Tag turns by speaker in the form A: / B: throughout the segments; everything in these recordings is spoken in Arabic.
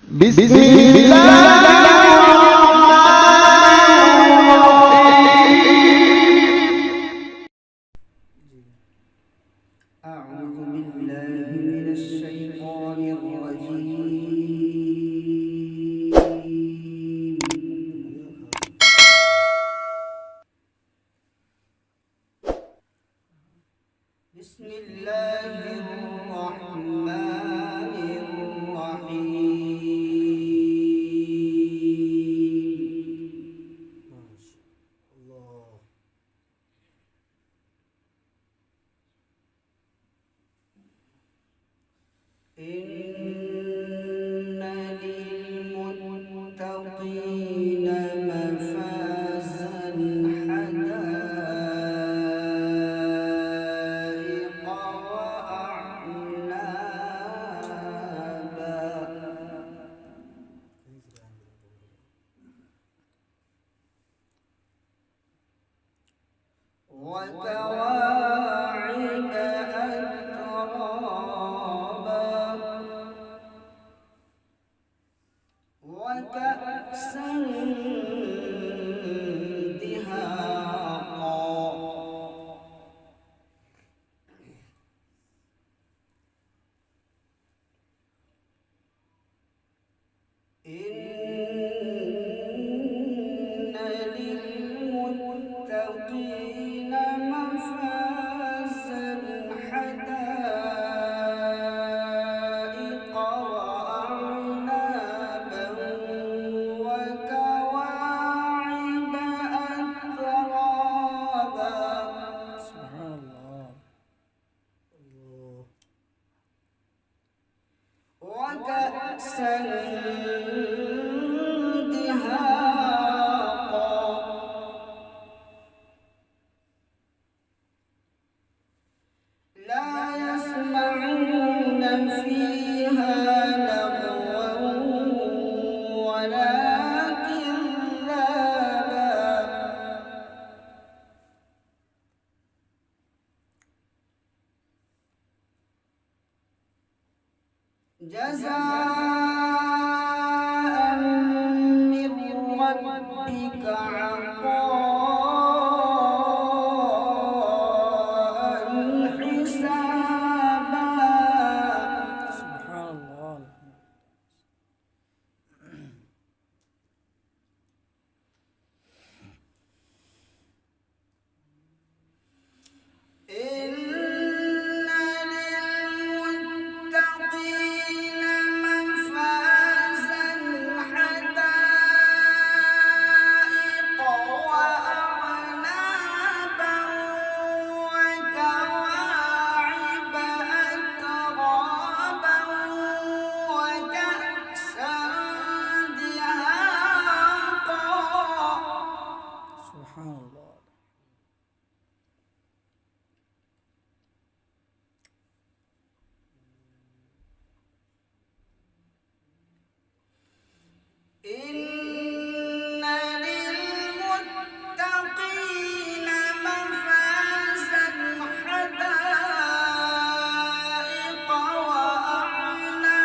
A: بسم الله
B: أعوذ بالله من الشيطان الرجيم. بسم الله الرحمن الرحيم. ما شاء الله. إن للمتقين مفازا حدائق وكواعب أترابا وكأسا دهاقا. إن للمتقين مفازا حدائق وأعنابا وكواعب أترابا. سبحان الله. وكأسا دهاقا. لا يسمعون فيها لغوا ولا كذابا. جزاء من ربك عطاء حسابا. سبحان الله. إن للمتقين مفازا حدائق وأعنابا وكواعب أترابا وكأسا دهاقا. سبحان الله. إن للمتقين مفازا حدائق وأعنابا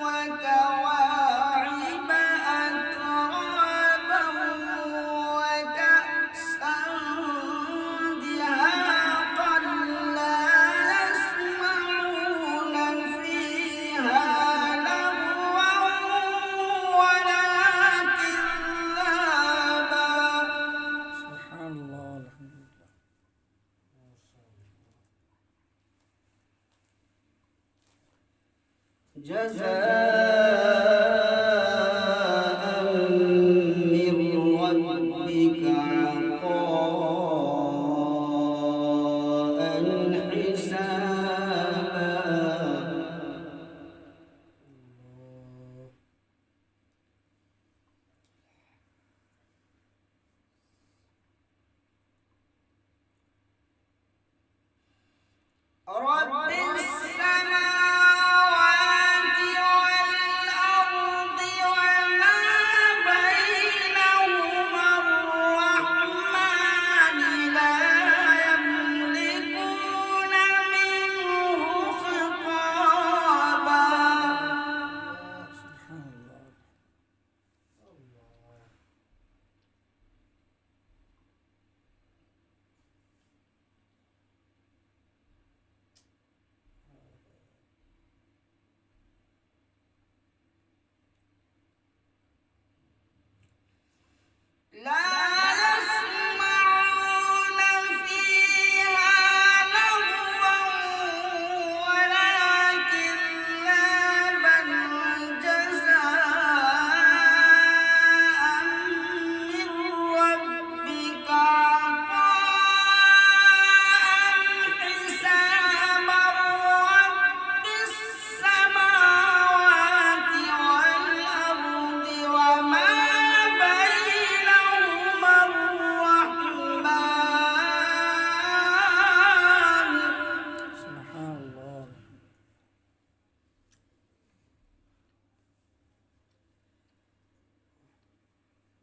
B: وكواعب أترابا وكأسا دهاقا. لا يسمعون فيها جزاء من ربك عطاء حسابا. رب السماوات والأرض وما بينهما الرحمن لا يملكون منه خطابا.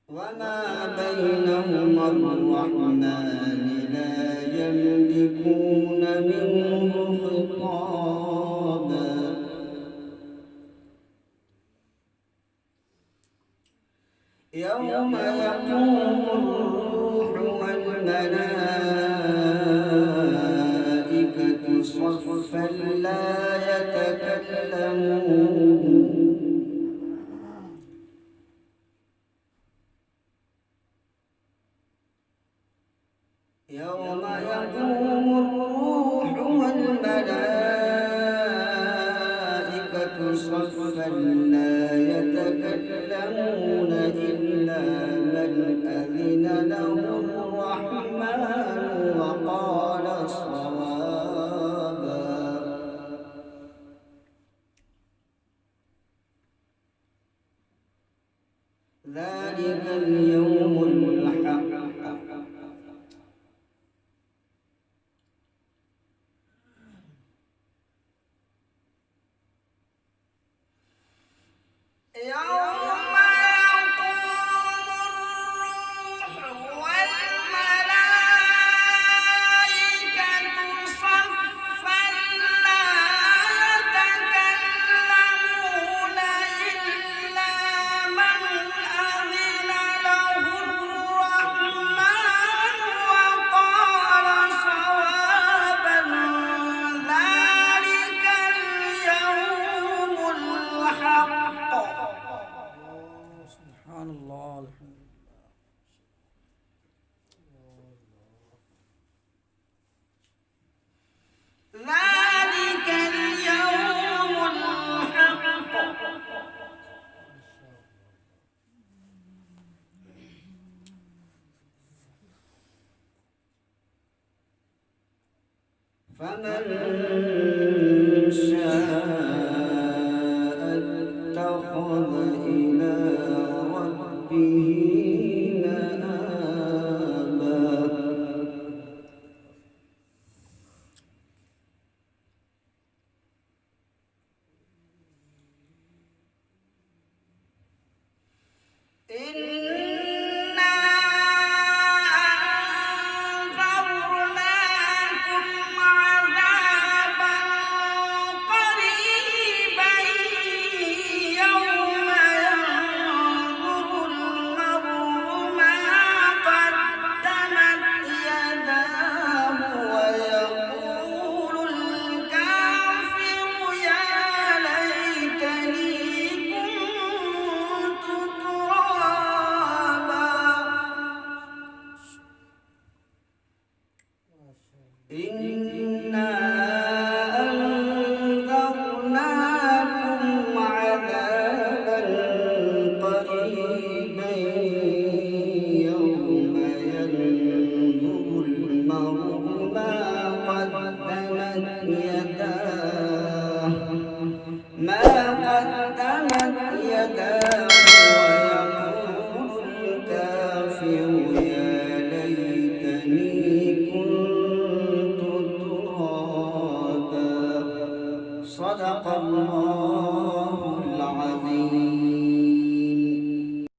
B: وما بينهما الرحمن لا يملكون منه خطابا يوم يقوم الروح والملائكة صفا لا يتكلمون يوم يقوم الروح والملائكة صفا لا يتكلمون إلا من أذن له الرحمن وقال صوابا ذلك اليوم الحق يوم يقوم الروح والملائكة صفا لا يتكلمون إلا من أذن له الرحمن وقال صوابا ذلك اليوم الحق
C: سبحان الله الحمد لله.
B: ذلك اليوم الحق فمن شاء اتخذ إلى ربه مآبا إنا أنذرناكم عذابا قريبا يوم ينظر المرء ما قدمت يداه ويقول الكافر يا ليتني كنت ترابا إنا أنذرناكم عذابا قريبا يوم ينظر المرء ما قدمت يداه